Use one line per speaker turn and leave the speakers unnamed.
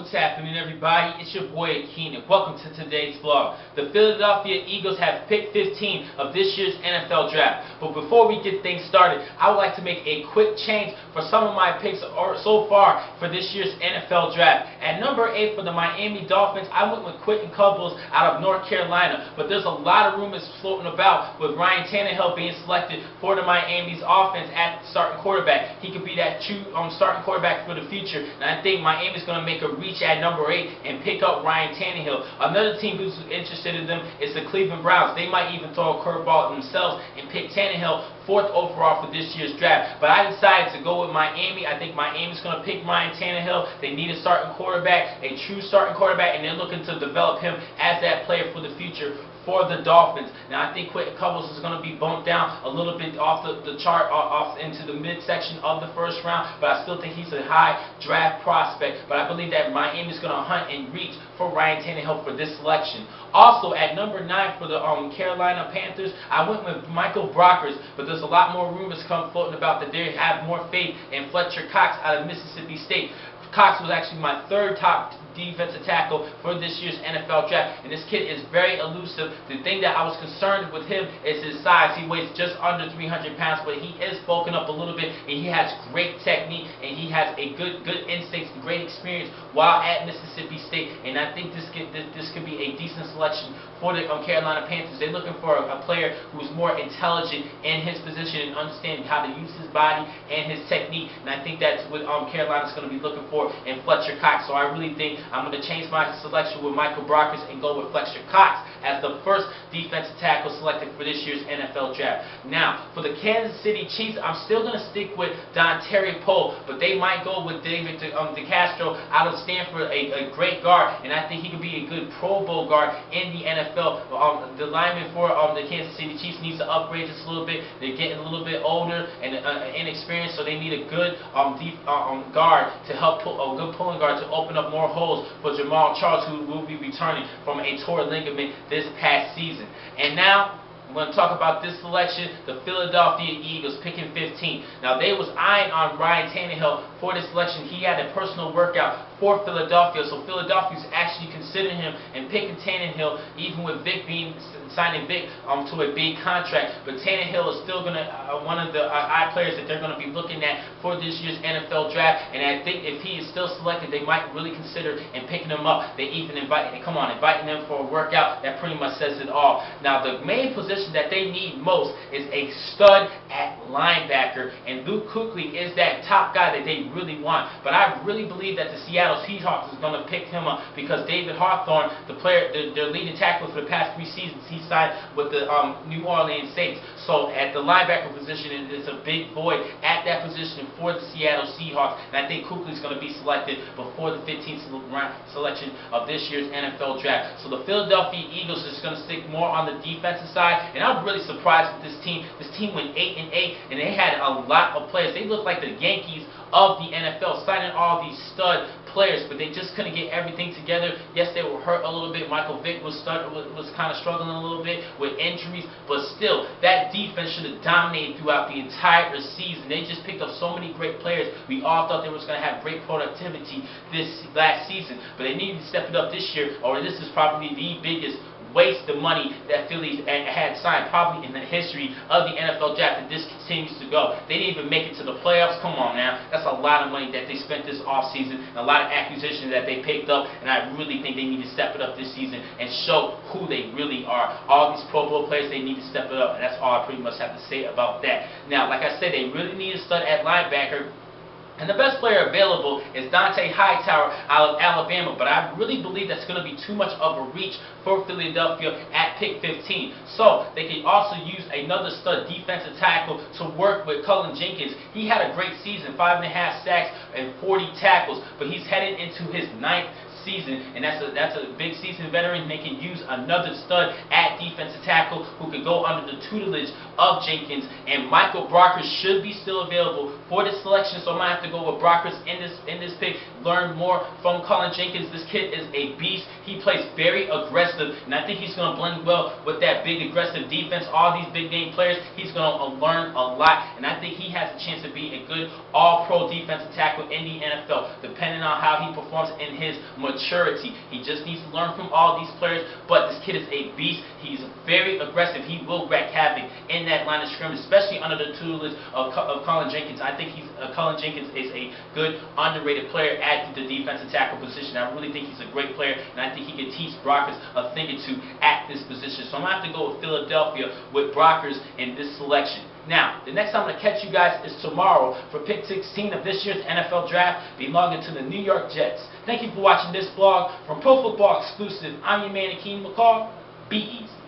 What's happening, everybody? It's your boy Akeem, and welcome to today's vlog. The Philadelphia Eagles have picked 15 of this year's NFL Draft. But before we get things started, I would like to make a quick change for some of my picks so far for this year's NFL Draft. At number 8 for the Miami Dolphins, I went with Quentin Cobbles out of North Carolina. But there's a lot of rumors floating about with Ryan Tannehill being selected for the Miami's offense at starting quarterback. He could be that true starting quarterback for the future. And I think Miami's going to make a reach at number 8 and pick up Ryan Tannehill. Another team who's interested in them is the Cleveland Browns. They might even throw a curveball themselves and pick Tannehill 4th overall for this year's draft. But I decided to go with Miami. I think Miami's going to pick Ryan Tannehill. They need a starting quarterback, a true starting quarterback, and they're looking to develop him as that player for the future for the Dolphins. Now, I think Quentin Cobbles is going to be bumped down a little bit off the chart, off into the midsection of the first round, but I still think he's a high draft prospect. But I believe that Miami is going to hunt and reach for Ryan Tannehill for this selection. Also, at number 9 for the Carolina Panthers, I went with Michael Brockers, but there's a lot more rumors floating about that they have more faith in Fletcher Cox out of Mississippi State. Cox was actually my 3rd top defensive tackle for this year's NFL Draft, and this kid is very elusive. The thing that I was concerned with him is his size. He weighs just under 300 pounds, but he is bulking up a little bit, and he has great technique, and he has a good instincts and great experience while at Mississippi State, and I think this could be a decent selection for the Carolina Panthers. They're looking for a player who's more intelligent in his position and understanding how to use his body and his technique, and I think that's what Carolina's going to be looking for in Fletcher Cox. So I really think I'm going to change my selection with Michael Brockers and go with Fletcher Cox as the first defensive tackle selected for this year's NFL Draft. Now, for the Kansas City Chiefs, I'm still going to stick with Dontari Poe, but they might go with David DeCastro out of Stanford, a great guard, and I think he could be a good Pro Bowl guard in the NFL. The lineman for the Kansas City Chiefs needs to upgrade just a little bit. They're getting a little bit older and inexperienced, so they need a good guard to help a good pulling guard to open up more holes for Jamal Charles, who will be returning from a torn ligament this past season. And now, I'm going to talk about this selection, the Philadelphia Eagles picking 15. Now, they was eyeing on Ryan Tannehill for this selection. He had a personal workout for Philadelphia, so Philadelphia's actually considering him and picking Tannehill, even with Vic signing Vic to a big contract. But Tannehill is still going to one of the eye players that they're going to be looking at for this year's NFL Draft. And I think if he is still selected, they might really consider and picking him up. They even inviting him for a workout. That pretty much says it all. Now, the main position that they need most is a stud at linebacker, and Luke Kuechly is that top guy that they really want. But I really believe that the Seattle Seahawks is going to pick him up because David Hawthorne, the player, their leading tackler for the past 3 seasons, he signed with the New Orleans Saints. So at the linebacker position, it's a big void at that position for the Seattle Seahawks, and I think Kuechly is going to be selected before the 15th round selection of this year's NFL Draft. So the Philadelphia Eagles is going to stick more on the defensive side, and I'm really surprised with this team. This team went 8-8, and they had a lot of players. They looked like the Yankees of the NFL, signing all these stud players, but they just couldn't get everything together. Yes, they were hurt a little bit. Michael Vick was kind of struggling a little bit with injuries, but still, that defense should have dominated throughout the entire season. They just picked up so many great players. We all thought they was going to have great productivity this last season, but they needed to step it up this year, or this is probably the biggest waste of money that Philly had signed probably in the history of the NFL Draft, and this continues to go. They didn't even make it to the playoffs. Come on now. That's a lot of money that they spent this offseason, and a lot of acquisitions that they picked up, and I really think they need to step it up this season and show who they really are. All these Pro Bowl players, they need to step it up, and that's all I pretty much have to say about that. Now, like I said, they really need a stud at linebacker. And the best player available is Dont'a Hightower out of Alabama, but I really believe that's going to be too much of a reach for Philadelphia at pick 15. So they could also use another stud defensive tackle to work with Cullen Jenkins. He had a great season, 5.5 sacks and 40 tackles, but he's headed into his 9th season, and that's a big season veteran. They can use another stud at defensive tackle who could go under the tutelage of Jenkins, and Michael Brockers should be still available for this selection, so I'm gonna have to go with Brockers in this pick. Learn more from Cullen Jenkins. This kid is a beast. He plays very aggressive, and I think he's gonna blend well with that big aggressive defense. All these big name players, he's gonna learn a lot, and I think he has a chance to be a good all-pro defensive tackle in the NFL, depending on how he performs in his maturity. He just needs to learn from all these players, but this kid is a beast. He's very aggressive. He will wreak havoc in that line of scrimmage, especially under the tutelage of Cullen Jenkins. I think Cullen Jenkins is a good, underrated player at the defensive tackle position. I really think he's a great player, and I think he can teach Brockers a thing or two at this position. So I'm going to have to go with Philadelphia with Brockers in this selection. Now, the next time I'm going to catch you guys is tomorrow for Pick 16 of this year's NFL Draft, belonging to the New York Jets. Thank you for watching this vlog from Pro Football Exclusive. I'm your man, Akeem McCall. Be easy.